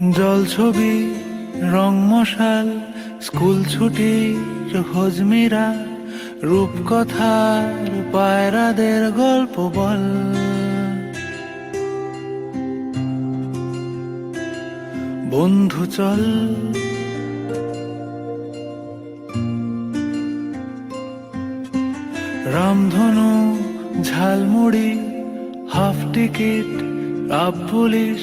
জলছবি রং মশাল স্কুল ছুটির হজমিরা রূপকথার পায়রাদের গল্প বল। বন্ধু চল রামধনু jhalmuri half ticket up police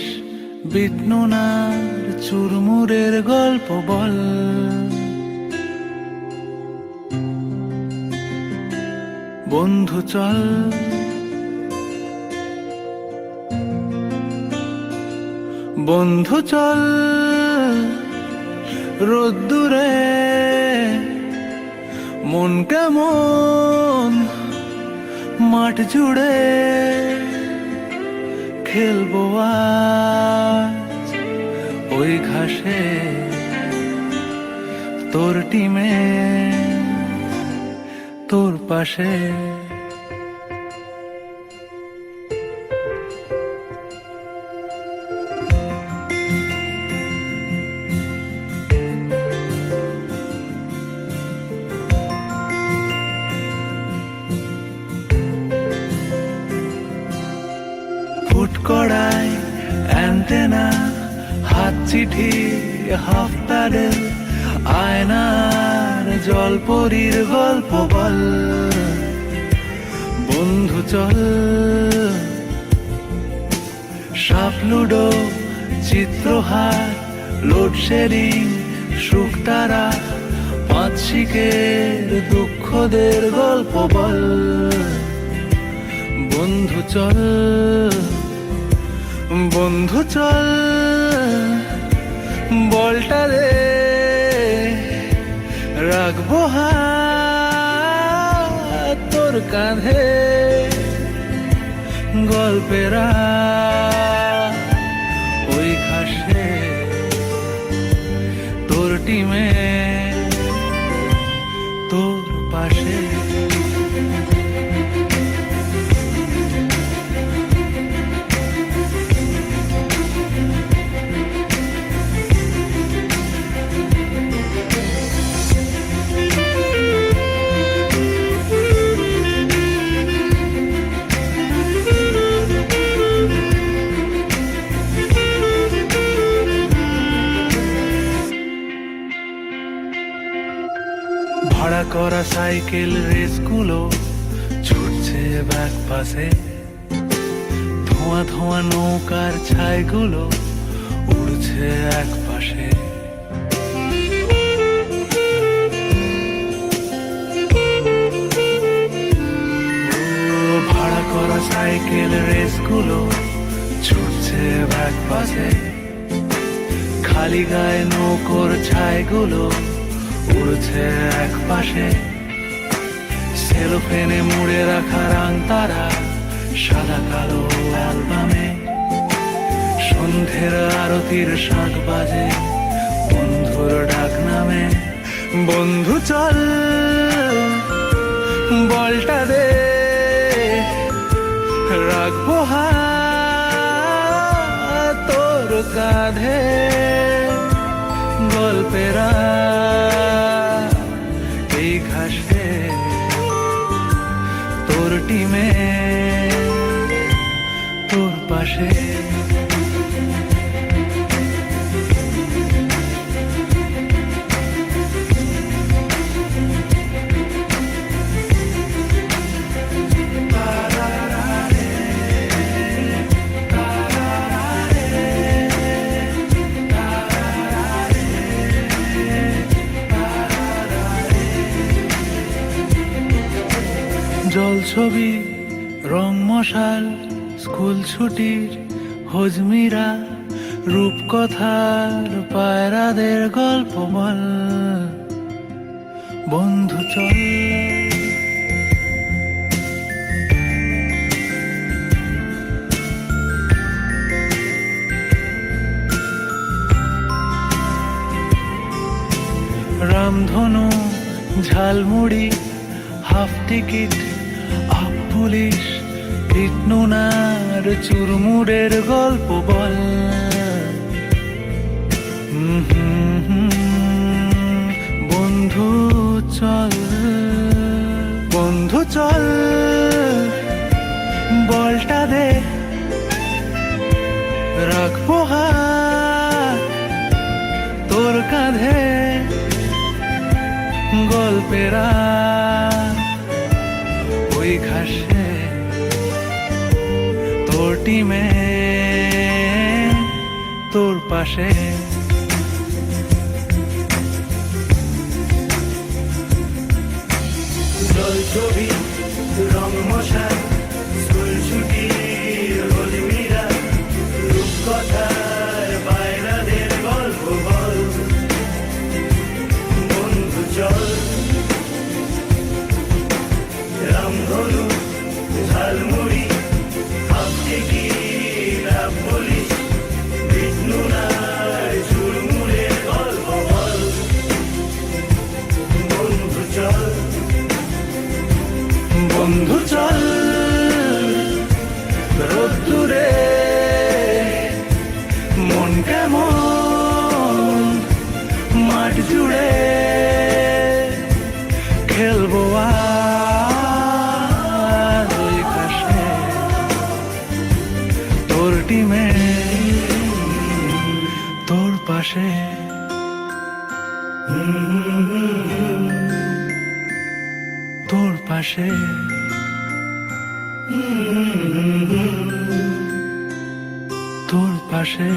বিটনুনার চুরমুরের গল্প বল। বন্ধু চল বন্ধু চল রোদ্দুরে মন কেমন মাঠ জুড়ে খেলবো আজ ওই ঘাসে তোর টিমে তোর পাশে। ফুটকড়াই অ্যান্টেনা হাত চিঠি হাফ প্যাডেল আয়নার জলপরীর গল্প বল। বন্ধু চল সাপ লুডো চিত্রহার লোডশেডিং শুকতারা পাঁচ শিকের দুঃখদের গল্প বল। বন্ধু চল বন্ধু চল বলটা দে রাখবো হাত তোর কাঁধে গল্পেরা ওই ঘাসে তোর টিমে তোর পাশে। ভাড়া করা সাইকেল রেসগুলো ছুটছে ব্যাক পাশে, ধোঁয়া ধোঁয়া নৌকার ছাইগুলো উড়ছে এক পাশে। ভাড়া করা সাইকেল রেসগুলো ছুটছে ব্যাক পাশে, খালি গায়ে নৌকোর ছাইগুলো উড়ছে এক পাশে। সেলোফেনে মুড়ে রাখা রাং তারা সাদা কালো অ্যালবামে, সন্ধ্যের আরতির শাঁখ বাজে বন্ধুর ডাক নামে। বন্ধু চল বলটা দে রাখবো হাত তোর কাঁধে গল্পেরা এই ঘাসে তোর টিমে তোর পাশে। জলছবি রং মশাল স্কুল ছুটির হজমিরা রূপকথার পায়রাদের গল্প বল। বন্ধু চল রামধনু jhalmuri half ticket up police বিটনুনার চুরমুরের গল্প বল। বন্ধু চল, বন্ধু চল, বলটা দে, রাখবো হাত তোর কাঁধে, গল্পেরা ওই ঘাসে তোর টিমে তোর পাশে। জল ছবি রং মশাই, স্কুল ছুটি হলমিরা, রূপকথার বাইরাদের গল্প বল, বন্ধু চল, রামধনু ঝালমুড়ি ভাবতে কি না বলিস, বিষ্ণু নাই চুরমুড়ের গল্প বল, বন্ধু চল, বন্ধু চল, রোদ্দুরে মন কেমন মাঠ জুড়ে খেলবো আজ ওই ঘাসে তোর টিমে তোর পাশে। তোর পাশে, তোর পাশে।